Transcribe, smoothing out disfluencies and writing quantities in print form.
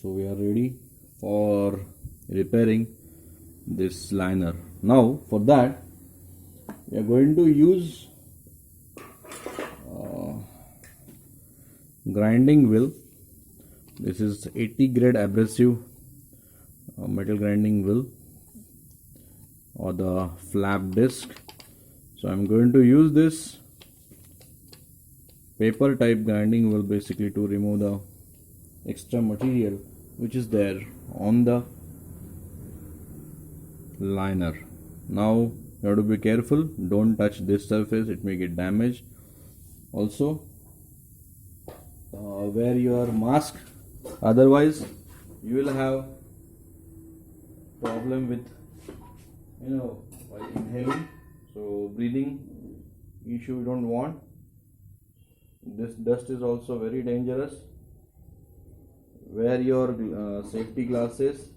So we are ready for repairing this liner. Now for that we are going to use grinding wheel. This is 80 grade abrasive metal grinding wheel or the flap disc. So I'm going to use this paper type grinding wheel basically to remove the extra material which is there on the liner. Now you have to be careful, don't touch this surface, it may get damaged. Also wear your mask, otherwise you will have problem with while inhaling, so breathing issue you don't want. This dust is also very dangerous. Wear your safety glasses